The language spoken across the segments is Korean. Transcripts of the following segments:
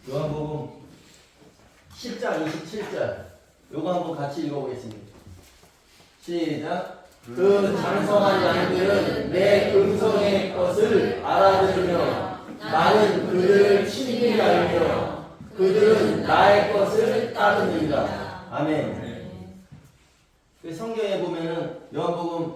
요한복음 10장 27절 요거 한번 같이 읽어보겠습니다. 시작. 그 장성한 양들은 내 음성의 것을 알아들으며 나는 그들을 친히 알며 그들은 나의 것을 따르느니라. 아멘. 그 성경에 보면은 요한복음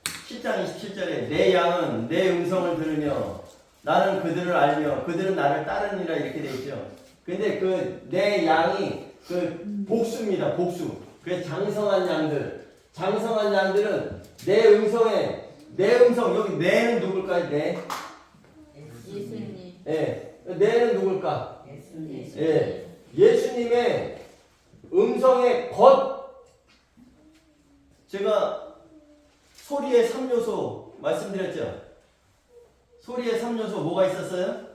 10장 27절에 내 양은 내 음성을 들으며 나는 그들을 알며 그들은 나를 따르니라 이렇게 되어 있죠. 근데 그 내 양이 그 복수입니다. 복수. 그래서 장성한 양들. 장성한 양들은 내 음성에 내 음성 여기 내는 누굴까요? 내? 예수님. 예. 내는 누굴까? 예수님. 예. 예수님의 음성의 것. 제가 소리의 3요소 말씀드렸죠. 소리의 3요소 뭐가 있었어요?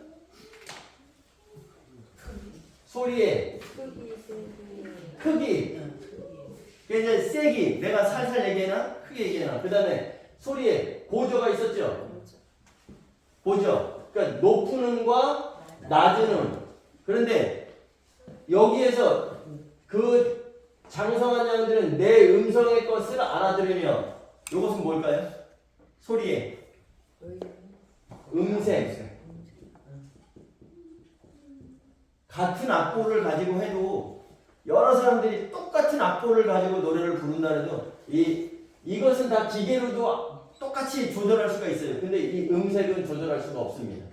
소리의 크기. 이제 세기. 내가 살살 얘기해나? 크게 얘기해나? 그 다음에 소리의 고저가 있었죠. 고저. 그러니까 높은 음과 낮은 음. 그런데 여기에서 그 장성한 양들은 내 음성의 것을 알아들으며 이것은 뭘까요? 소리의 음색. 같은 악보를 가지고 해도 여러 사람들이 똑같은 악보를 가지고 노래를 부른다 해도 이것은 다 기계로도 똑같이 조절할 수가 있어요. 근데 이 음색은 조절할 수가 없습니다.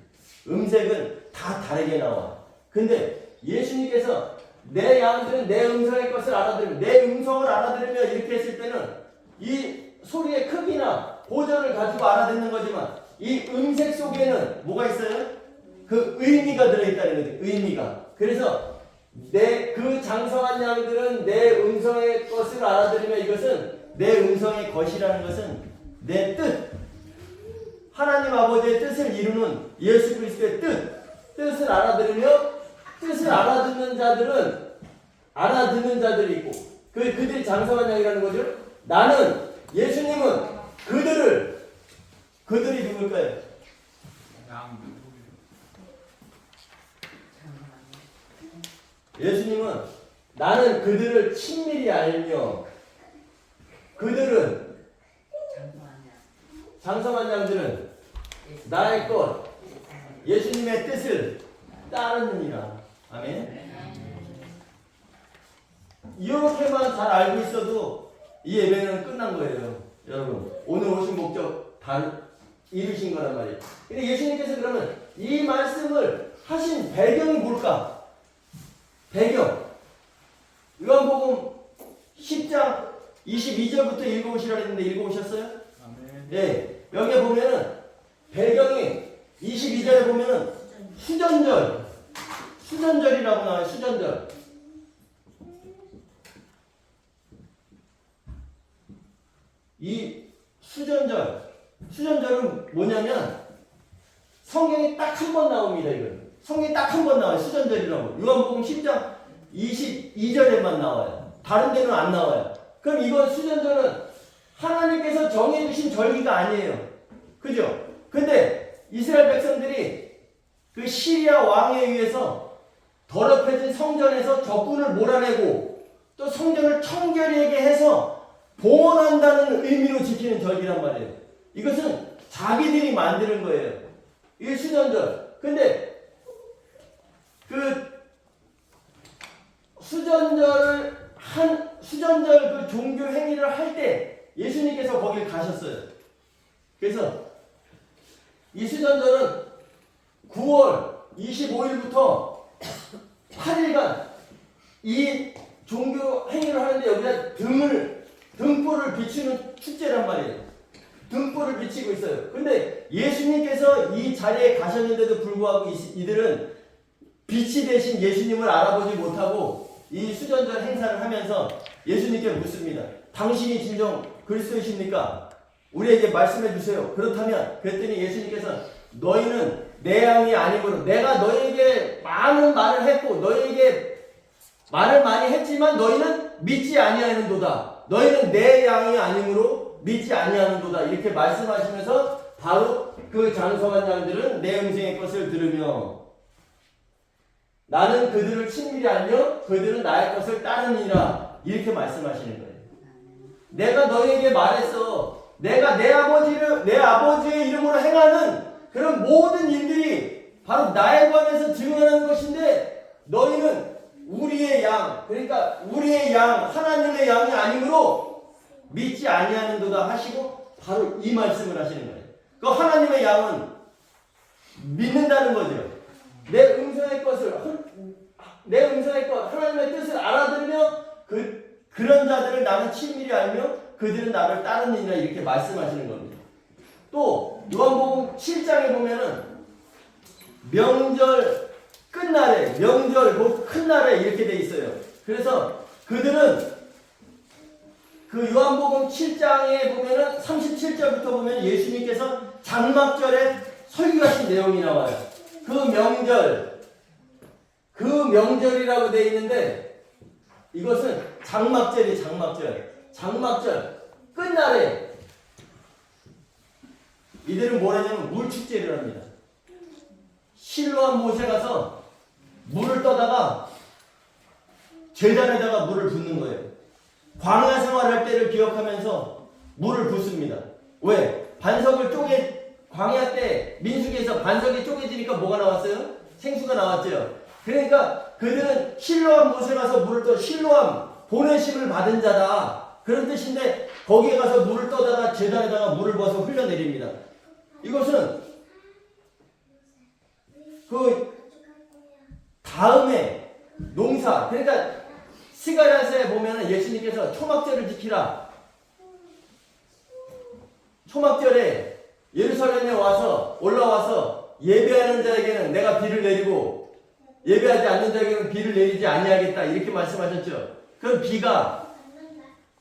음색은 다 다르게 나와. 근데 예수님께서 내 양들은 내 음성의 것을 알아들으며 내 음성을 알아들으며 이렇게 했을 때는 이 소리의 크기나 고절을 가지고 알아듣는 거지만 이 음색 속에는 뭐가 있어요? 그 의미가 들어있다는 거죠. 의미가. 그래서 그 장성한 양들은 내 음성의 것을 알아들으며 이것은 내 음성의 것이라는 것은 내 뜻. 하나님 아버지의 뜻을 이루는 예수 그리스도의 뜻을 알아들으며 뜻을 알아듣는 자들은 알아듣는 자들이 있고 그들이 장성한 양이라는 거죠. 나는 예수님은 그들이 누굴까요? 예수님은 나는 그들을 친밀히 알며 그들은 장성한 양들은 나의 것 예수님의 뜻을 따르느니라. 아멘. 이렇게만 잘 알고 있어도 이 예배는 끝난 거예요. 여러분 오늘 오신 목적 다 이루신 거란 말이에요. 근데 예수님께서 그러면 이 말씀을 하신 배경이 뭘까? 배경. 요한복음 10장 22절부터 읽어오시라 했는데 읽어오셨어요? 네. 여기에 보면은 배경이 22절에 보면은 수전절이라고 나와요. 수전절. 이 수전절은 뭐냐면 성경에 딱 한 번 나옵니다. 이건 성경에 딱 한 번 나와요. 수전절이라고. 요한복음 10장 22절에만 나와요. 다른 데는 안 나와요. 그럼 이건 수전절은 하나님께서 정해주신 절기가 아니에요. 그죠? 근데 이스라엘 백성들이 그 시리아 왕에 의해서 더럽혀진 성전에서 적군을 몰아내고 또 성전을 청결하게 해서 봉헌한다는 의미로 지키는 절기란 말이에요. 이것은 자기들이 만드는 거예요. 이게 수전절. 근데 그 수전절 그 종교 행위를 할 때 예수님께서 거길 가셨어요. 그래서 이 수전절은 9월 25일부터 8일간 이 종교 행위를 하는데 여기다 등불을 비추는 축제란 말이에요. 등불을 비치고 있어요. 근데 예수님께서 이 자리에 가셨는데도 불구하고 이들은 빛이 되신 예수님을 알아보지 못하고 이 수전절 행사를 하면서 예수님께 묻습니다. 당신이 진정 그리스도이십니까? 우리에게 말씀해 주세요. 그렇다면 그랬더니 예수님께서 너희는 내 양이 아니므로 내가 너희에게 많은 말을 했고 너희에게 말을 많이 했지만 너희는 믿지 아니하는도다. 너희는 내 양이 아니므로 믿지 아니하는도다. 이렇게 말씀하시면서 바로 그 장성한 양들은 내 음성의 것을 들으며 나는 그들을 친밀히 알며 그들은 나의 것을 따르니라. 이렇게 말씀하시는 거예요. 내가 너에게 말했어. 내가 내 아버지의 이름으로 행하는 그런 모든 일들이 바로 나에 관해서 증언하는 것인데 너희는 우리의 양, 그러니까 우리의 양, 하나님의 양이 아니므로 믿지 아니하는도다 하시고 바로 이 말씀을 하시는 거예요. 그 하나님의 양은 믿는다는 거죠. 내 음성의 것, 하나님의 뜻을 알아들으며 그런 자들을 나는 친밀히 알며 그들은 나를 따르느니라 이렇게 말씀하시는 겁니다. 또 요한복음 7장에 보면은 명절 끝날에, 명절 곧 큰 날에 이렇게 돼 있어요. 그래서 그들은 그 요한복음 7장에 보면은 37절부터 보면 예수님께서 장막절에 설교하신 내용이 나와요. 그 명절이라고 돼 있는데 이것은 장막절 끝날에 이들은 뭐라냐면 물축제를 합니다. 실로암 못에 가서 물을 떠다가 제단에다가 물을 붓는 거예요. 광야 생활할 때를 기억하면서 물을 붓습니다. 왜? 광야 때 민수기에서 반석이 쪼개지니까 뭐가 나왔어요? 생수가 나왔죠. 그러니까 그들은 실로암 못에 가서 물을 떠, 실로암 보내심을 받은 자다. 그런 뜻인데 거기에 가서 물을 떠다가 제단에다가 물을 부어서 흘려내립니다. 이것은 그 다음에 농사, 그러니까 스가랴서에 보면 예수님께서 초막절을 지키라. 초막절에 예루살렘에 올라와서 예배하는 자에게는 내가 비를 내리고 예배하지 않는 자에게는 비를 내리지 아니하겠다 이렇게 말씀하셨죠. 그럼 비가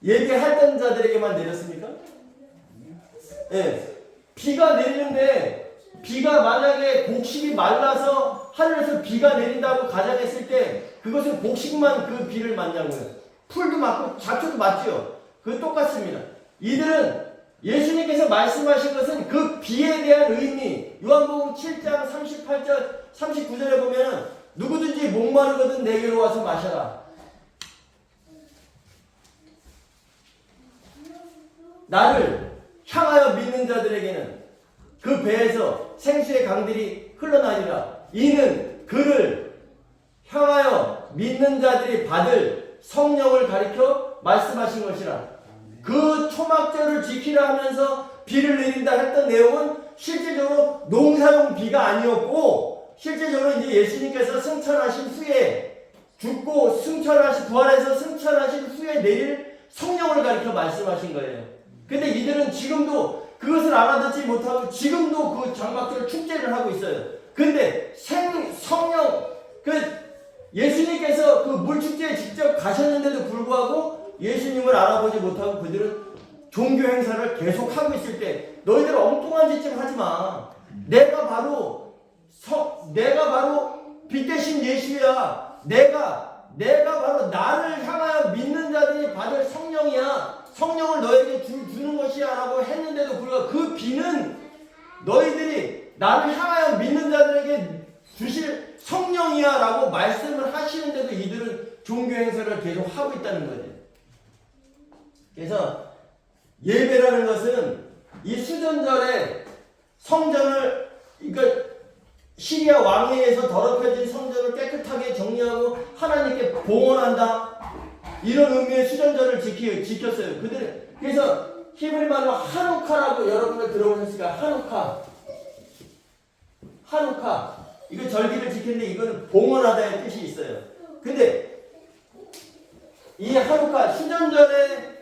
예배했던 자들에게만 내렸습니까? 네. 비가 내리는데 비가 만약에 곡식이 말라서 하늘에서 비가 내린다고 가정했을 때 그것은 곡식만 그 비를 맞냐고요. 풀도 맞고 잡초도 맞죠. 그거 똑같습니다. 이들은 예수님께서 말씀하신 것은 그 비에 대한 의미, 요한복음 7장 38절 39절에 보면 누구든지 목마르거든 내게로 와서 마셔라. 나를 향하여 믿는 자들에게는 그 배에서 생수의 강들이 흘러나리라. 이는 그를 향하여 믿는 자들이 받을 성령을 가리켜 말씀하신 것이라. 그 초막절을 지키라 하면서 비를 내린다 했던 내용은 실제적으로 농사용 비가 아니었고 실제적으로 이제 예수님께서 승천하신 후에 죽고 부활해서 승천하신 후에 내릴 성령을 가리켜 말씀하신 거예요. 근데 이들은 지금도 그것을 알아듣지 못하고 지금도 그 장막절 축제를 하고 있어요. 근데 성령, 예수님께서 그 물축제에 직접 가셨는데도 불구하고 예수님을 알아보지 못하고 그들은 종교 행사를 계속하고 있을 때 너희들 엉뚱한 짓 좀 하지 마. 내가 바로 빛 대신 예수야. 내가 바로 나를 향하여 믿는 자들이 받을 성령이야. 성령을 너에게 주는 것이야 라고 했는데도 불구하고 그 비는 너희들이 나를 향하여 믿는 자들에게 주실 성령이야 라고 말씀을 하시는데도 이들은 종교 행사를 계속 하고 있다는 거예요. 그래서 예배라는 것은 이 수전절에 성전을, 그러니까 시리아 왕에 의해서 더럽혀진 성전을 깨끗하게 정리하고 하나님께 봉헌한다. 이런 의미의 수전절을 지켰어요. 그래서 히브리 말로 하누카라고 여러분들 들어보셨을까요? 하누카. 이거 절기를 지키는데 이거는 봉헌하다의 뜻이 있어요. 근데 이 하누카 수전절에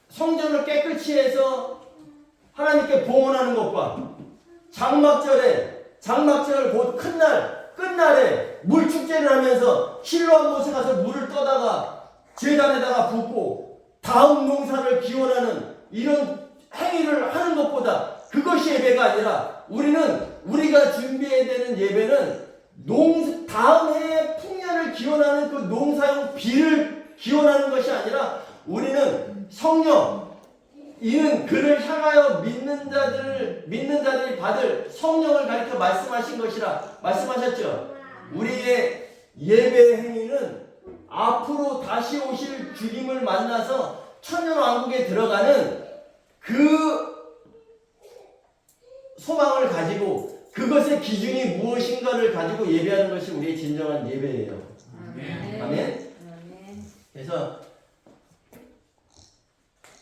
성전을 깨끗이 해서 하나님께 봉헌하는 것과 장막절 곧 끝날에 물축제를 하면서 실로암 못에 가서 물을 떠다가 제단에다가 붓고 다음 농사를 기원하는 이런 행위를 하는 것보다 그것이 예배가 아니라 우리가 준비해야 되는 예배는 다음 해의 풍년을 기원하는 그 농사용 비를 기원하는 것이 아니라 우리는 성령, 이는 그를 향하여 믿는 자들이 받을 성령을 가리켜 말씀하신 것이라 말씀하셨죠. 우리의 예배 행위는 앞으로 다시 오실 주님을 만나서 천년왕국에 들어가는 그 소망을 가지고 그것의 기준이 무엇인가를 가지고 예배하는 것이 우리의 진정한 예배예요. 아멘. 아멘. 아멘. 그래서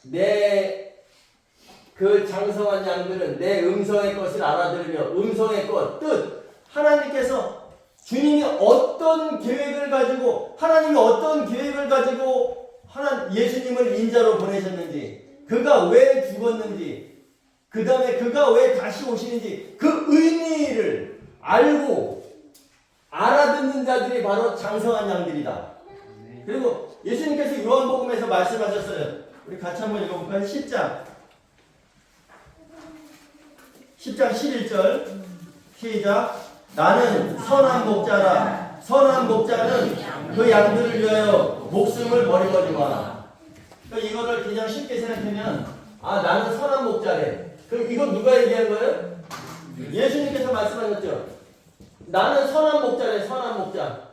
내 그 장성한 양들은 내 음성의 것을 알아들으며 음성의 것, 뜻, 하나님께서 주님이 어떤 계획을 가지고 하나님이 어떤 계획을 가지고 예수님을 인자로 보내셨는지, 그가 왜 죽었는지, 그 다음에 그가 왜 다시 오시는지 그 의미를 알고 알아듣는 자들이 바로 장성한 양들이다. 그리고 예수님께서 요한복음에서 말씀하셨어요. 우리 같이 한번 읽어볼까요? 10장 11절 시작. 나는 선한 목자라. 선한 목자는 그 양들을 위하여 목숨을 버리거니와. 그러니까 이거를 그냥 쉽게 생각하면 나는 선한 목자래. 그럼 이건 누가 얘기한 거예요? 예수님께서 말씀하셨죠. 나는 선한 목자래. 선한 목자.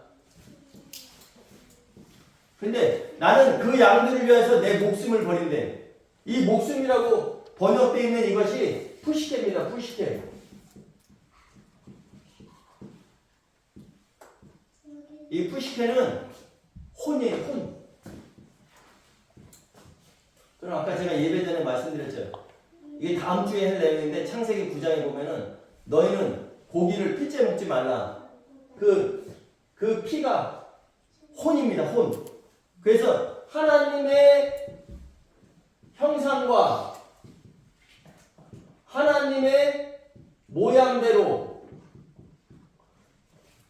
근데 나는 그 양들을 위해서 내 목숨을 버린대. 이 목숨이라고 번역되어 있는 이것이 푸시케입니다. 푸시케. 이 푸시케는 혼이에요. 혼. 그럼 아까 제가 예배 전에 말씀드렸죠. 이게 다음 주에 할 내용인데 창세기 9장에 보면은 너희는 고기를 피째 먹지 말라. 그 피가 혼입니다. 혼. 그래서 하나님의 형상과 하나님의 모양대로,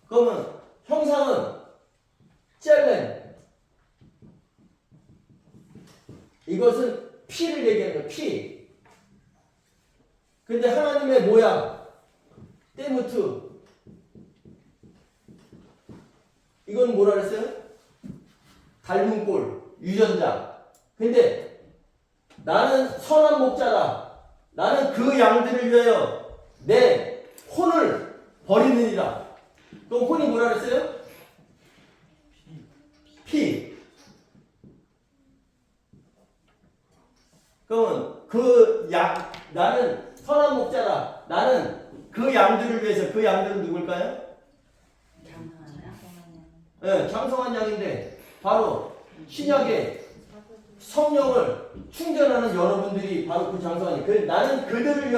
그러면 형상은 젤렌, 이것은 피를 얘기하는 거예요. 피. 근데 하나님의 모양 때무트, 이건 뭐라 그랬어요? 닮은 꼴, 유전자. 근데 나는 선한 목자라. 나는 그 양들을 위하여 내 혼을 버리느니라. 그럼 혼이 뭐라 그랬어요? 피. 그러면 나는 선한 목자라. 나는 그 양들을 위해서, 그 양들은 누굴까요? 네, 장성한 양인데 바로 신약의 성령을 충전하는 여러분들이 바로 그 장성한 양. 나는 그들을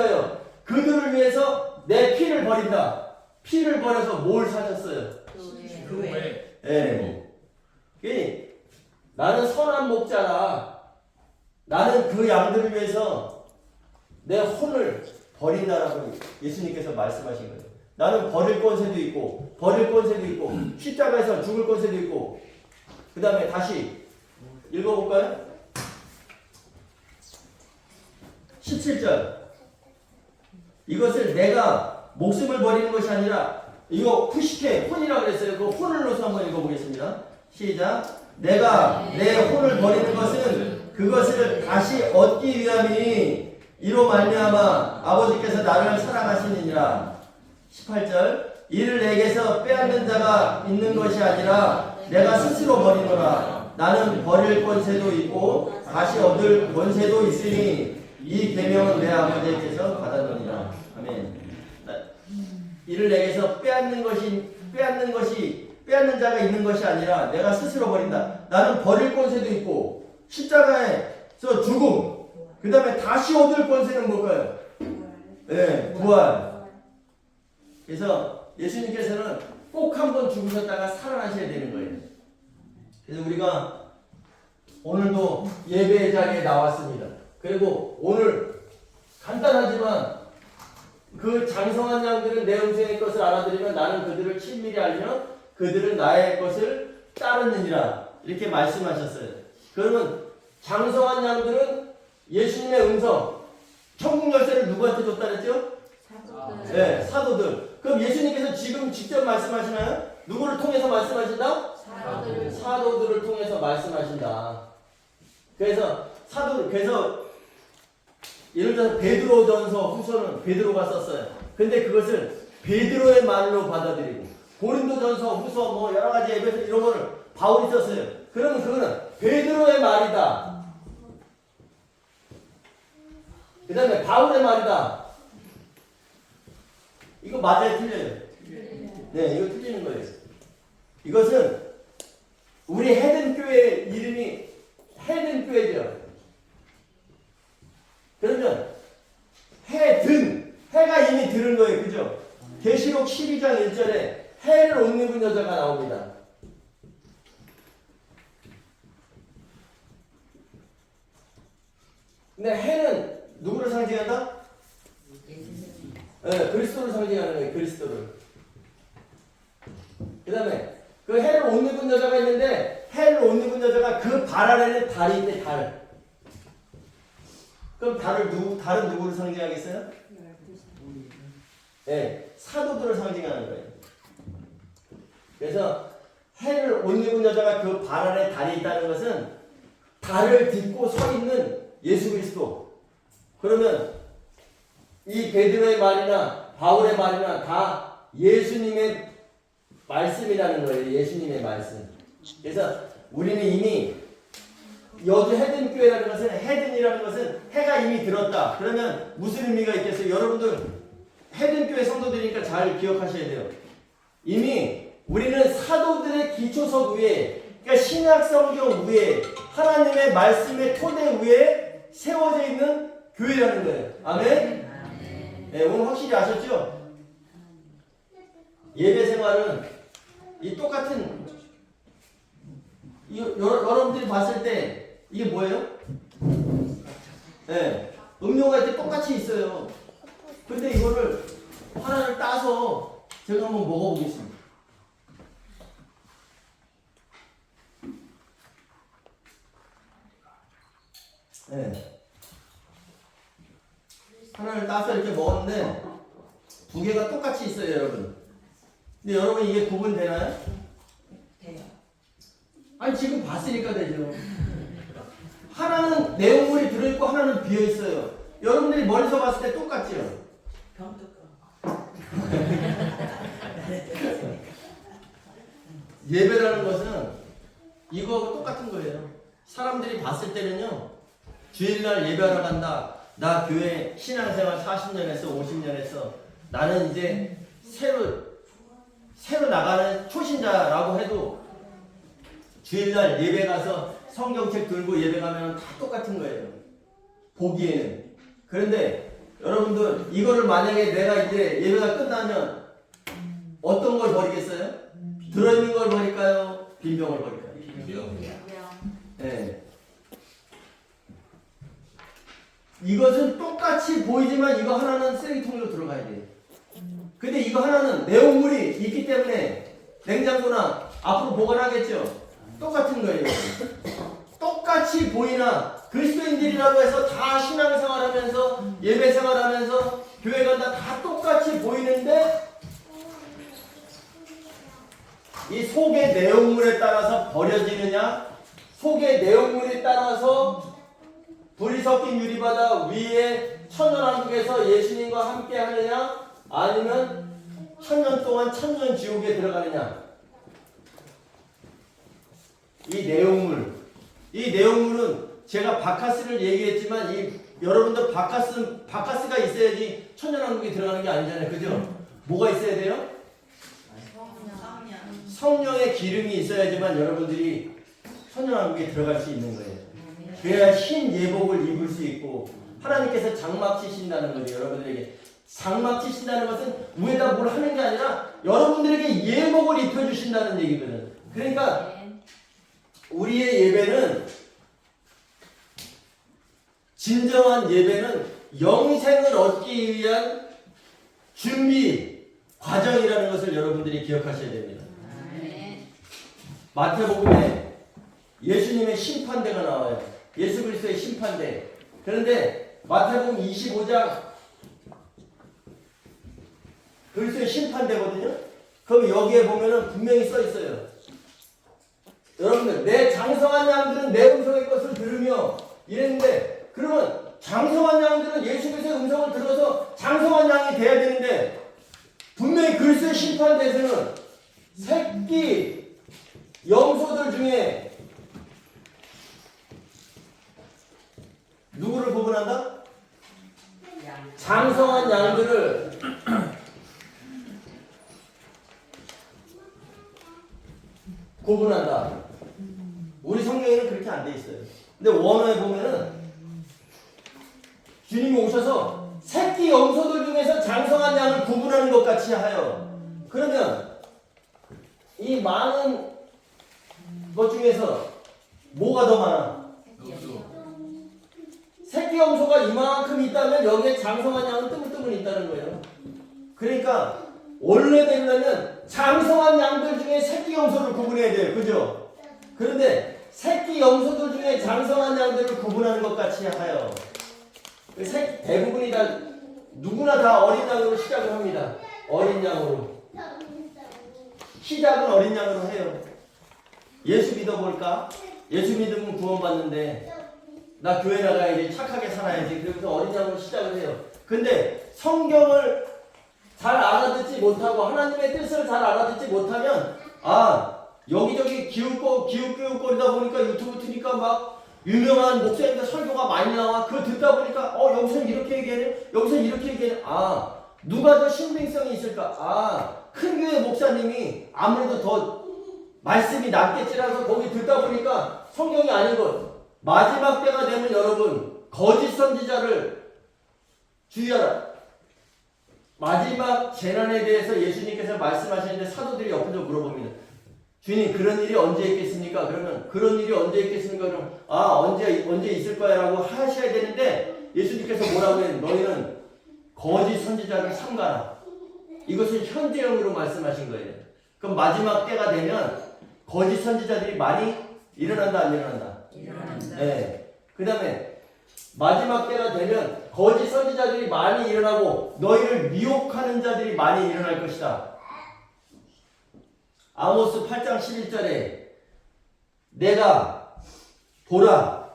위해서 내 피를 버린다. 피를 버려서 뭘 사셨어요? 교회. 네. 나는 선한 목자라. 나는 그 양들을 위해서 내 혼을 버린다라고 예수님께서 말씀하신 거예요. 나는 버릴 권세도 있고 십자가에서 죽을 권세도 있고. 그 다음에 다시 읽어볼까요? 17절. 이것을 내가 목숨을 버리는 것이 아니라, 이거 푸시케, 혼이라고 그랬어요. 그 혼을 넣어서 한번 읽어보겠습니다. 시작. 내가 내 혼을 버리는 것은 그것을 다시 얻기 위함이니 이로 말미암아 아버지께서 나를 사랑하시느니라. 18절. 이를 내게서 빼앗는 자가 있는 것이 아니라 내가 스스로 버리노라. 나는 버릴 권세도 있고 다시 얻을 권세도 있으니 이 계명은 내 아버지께서 받았느니라. 아멘. 이를 내게서 빼앗는 자가 있는 것이 아니라 내가 스스로 버린다. 나는 버릴 권세도 있고 십자가에서 죽음, 그 다음에 다시 얻을 권세는 뭘까요? 네, 부활. 그래서 예수님께서는 꼭 한 번 죽으셨다가 살아나셔야 되는 거예요. 그래서 우리가 오늘도 예배의 자리에 나왔습니다. 그리고 오늘 간단하지만 그 장성한 양들은 내 음성의 것을 알아들으면 나는 그들을 친밀히 알며 그들은 나의 것을 따르느니라. 이렇게 말씀하셨어요. 그러면 장성한 양들은 예수님의 음성, 천국 열쇠를 누구한테 줬다 그랬죠? 사도들. 네, 사도들. 그럼 예수님께서 지금 직접 말씀하시나요? 누구를 통해서 말씀하신다? 사도들을 통해서 말씀하신다. 그래서 그래서 예를 들어서 베드로전서 후서는 베드로가 썼어요. 근데 그것을 베드로의 말로 받아들이고 고린도전서, 후서 뭐 여러 가지 에베소 이런 거를 바울이 썼어요. 그러면 그거는 베드로의 말이다. 그 다음에 바울의 말이다. 이거 맞아요, 틀려요? 네, 이거 틀리는 거예요. 이것은 우리 헤든교회 이름이 헤든교회죠. 그러면 해가 이미 들은 거예요. 그죠? 계시록 12장 1절에 해를 옷 입은 여자가 나옵니다. 근데 해는 누구를 상징한다? 네, 그리스도를 상징하는 거예요. 그리스도를. 그 다음에 그 해를 옷 입은 여자가 있는데 해를 옷 입은 여자가 그 발 아래는 달이 있대. 달. 그럼 달은 누구를 상징하겠어요? 네, 사도들을 상징하는 거예요. 그래서 해를 옷 입은 여자가 그 발 아래 달이 있다는 것은 달을 딛고 서 있는 예수 그리스도. 그러면 이 베드로의 말이나 바울의 말이나 다 예수님의 말씀이라는 거예요. 예수님의 말씀. 그래서 우리는 이미 여기 헤든교회라는 것은 헤든이라는 것은 해가 이미 들었다. 그러면 무슨 의미가 있겠어요? 여러분들 헤든교회 성도들이니까 잘 기억하셔야 돼요. 이미 우리는 사도들의 기초석 위에, 그러니까 신약성경 위에, 하나님의 말씀의 토대 위에 세워져 있는 교회라는 거예요. 아멘? 네, 오늘 확실히 아셨죠? 예배 생활은 이 똑같은, 여러분들이 봤을 때 이게 뭐예요? 네, 음료가 이렇게 똑같이 있어요. 근데 이거를 하나를 따서 제가 한번 먹어보겠습니다. 네. 하나를 따서 이렇게 먹었는데 두 개가 똑같이 있어요, 여러분. 근데 여러분 이게 구분되나요? 돼요. 아니 지금 봤으니까 되죠. 하나는 내용물이 들어있고 하나는 비어있어요. 여러분들이 멀리서 봤을 때 똑같죠? 병뚜껑. 예배라는 것은 이거하고 똑같은 거예요. 사람들이 봤을 때는요, 주일날 예배하러 간다. 나 교회 신앙생활 40년 했어, 50년 했어. 나는 이제 새로 나가는 초신자라고 해도 주일날 예배 가서 성경책 들고 예배 가면 다 똑같은 거예요. 보기에는. 그런데 여러분들 이거를 만약에 내가 이제 예배가 끝나면 어떤 걸 버리겠어요? 들어있는 걸 버릴까요? 빈병을 버릴까요? 빈병. 네. 이것은 똑같이 보이지만 이거 하나는 쓰레기통으로 들어가야 돼요. 근데 이거 하나는 내용물이 있기 때문에 냉장고나 앞으로 보관하겠죠. 똑같은 거예요. 똑같이 보이나 그리스도인들이라고 해서 다 신앙생활하면서 예배생활하면서 교회 간다 다 똑같이 보이는데 이 속의 내용물에 따라서 버려지느냐, 속의 내용물에 따라서 불이 섞인 유리바다 위에 천년왕국에서 예수님과 함께 하느냐, 아니면 천년 동안 천년 지옥에 들어가느냐. 이 내용물은 제가 바카스를 얘기했지만 여러분들 바카스가 있어야지 천년왕국에 들어가는 게 아니잖아요. 그죠? 뭐가 있어야 돼요? 성령의 기름이 있어야지만 여러분들이 천년왕국에 들어갈 수 있는 거예요. 그래야 흰 예복을 입을 수 있고 하나님께서 장막 치신다는 거죠. 여러분들에게 장막 치신다는 것은 위에다 뭘 하는 게 아니라 여러분들에게 예복을 입혀주신다는 얘기거든. 그러니까 우리의 예배는, 진정한 예배는 영생을 얻기 위한 준비 과정이라는 것을 여러분들이 기억하셔야 됩니다. 마태복음에 예수님의 심판대가 나와요. 예수 그리스도의 심판대. 그런데 마태복음 25장 그리스도의 심판대거든요. 그럼 여기에 보면은 분명히 써 있어요. 여러분들, 내 장성한 양들은 내 음성의 것을 들으며 이랬는데, 그러면 장성한 양들은 예수 그리스도의 음성을 들어서 장성한 양이 돼야 되는데, 분명히 그리스도의 심판대에서는 새끼 염소들 중에 누구를 구분한다? 장성한 양들을 구분한다. 우리 성경에는 그렇게 안 돼 있어요. 근데 원어에 보면은 주님이 오셔서 새끼 염소들 중에서 장성한 양을 구분하는 것 같이 하여. 그러면 이 많은 것 중에서 뭐가 더 많아? 새끼 염소가 이만큼 있다면 여기에 장성한 양은 뜨문뜨문 있다는 거예요. 그러니까 원래 되려면 장성한 양들 중에 새끼 염소를 구분해야 돼요. 그죠? 그런데 새끼 염소들 중에 장성한 양들을 구분하는 것 같이 하여. 대부분이 다 누구나 다 어린 양으로 시작을 합니다. 어린 양으로. 시작은 어린 양으로 해요. 예수 믿어볼까? 예수 믿으면 구원받는데 나 교회 나가야지, 착하게 살아야지. 그러면서 어린 양으로 시작을 해요. 근데 성경을 잘 알아듣지 못하고 하나님의 뜻을 잘 알아듣지 못하면 여기저기 기웃기웃거리다 보니까 유튜브 트니까 막 유명한 목사님들 설교가 많이 나와. 그거 듣다 보니까 여기서는 이렇게 얘기하네, 여기서는 이렇게 얘기하네. 누가 더 신빙성이 있을까? 큰 교회 목사님이 아무래도 더 말씀이 낫겠지라서 거기 듣다 보니까 성경이 아닌 것. 마지막 때가 되면 여러분 거짓 선지자를 주의하라. 마지막 재난에 대해서 예수님께서 말씀하시는데 사도들이 옆에서 물어봅니다. 주님, 그런 일이 언제 있겠습니까? 그러면 그런 일이 언제 있겠습니까? 그럼 언제 있을 거야 라고 하셔야 되는데 예수님께서 뭐라고 해요? 너희는 거짓 선지자를 삼가라. 이것은 현재형으로 말씀하신 거예요. 그럼 마지막 때가 되면 거짓 선지자들이 많이 일어난다, 안 일어난다? 일어난다. 네. 그 다음에 마지막 때가 되면 거짓 선지자들이 많이 일어나고 너희를 미혹하는 자들이 많이 일어날 것이다. 아모스 8장 11절에 내가 보라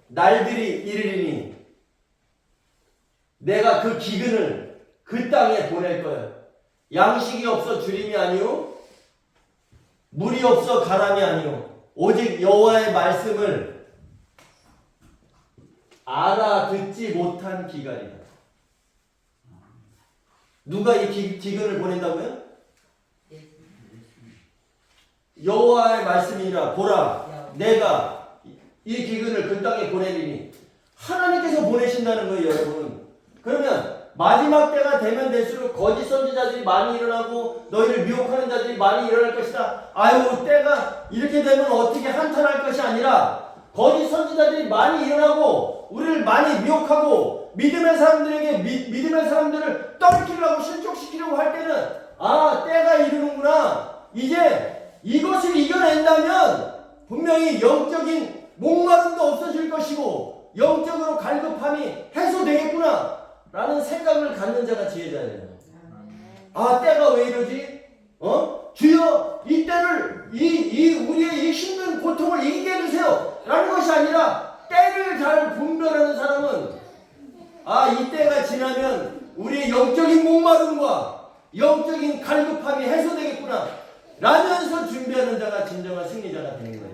날들이 이르리니 내가 그 기근을 그 땅에 보낼 거야. 양식이 없어 주림이 아니요 물이 없어 가람이 아니요 오직 여호와의 말씀을 알아듣지 못한 기간이다. 누가 이 기근을 보낸다고요? 여호와의 말씀이라 보라 내가 이 기근을 그 땅에 보내리니 하나님께서 보내신다는 거예요, 여러분. 그러면 마지막 때가 되면 될수록 거짓 선지자들이 많이 일어나고 너희를 미혹하는 자들이 많이 일어날 것이다. 때가 이렇게 되면 어떻게 한탄할 것이 아니라 거짓 선지자들이 많이 일어나고 우리를 많이 미혹하고 믿음의 사람들에게 믿음의 사람들을 떨어뜨리려고 실족시키려고 할 때는 때가 이르는구나. 이제 이것을 이겨낸다면 분명히 영적인 목마름도 없어질 것이고 영적으로 갈급함이 해소되겠구나 라는 생각을 갖는 자가 지혜자예요. 때가 왜 이러지? 주여 이 때를 우리의 이 힘든 고통을 이기게 해주세요 라는 것이 아니라 때를 잘 분별하는 사람은 이 때가 지나면 우리의 영적인 목마름과 영적인 갈급함이 해소되겠구나 라면서 준비하는 자가 진정한 승리자가 되는 거예요.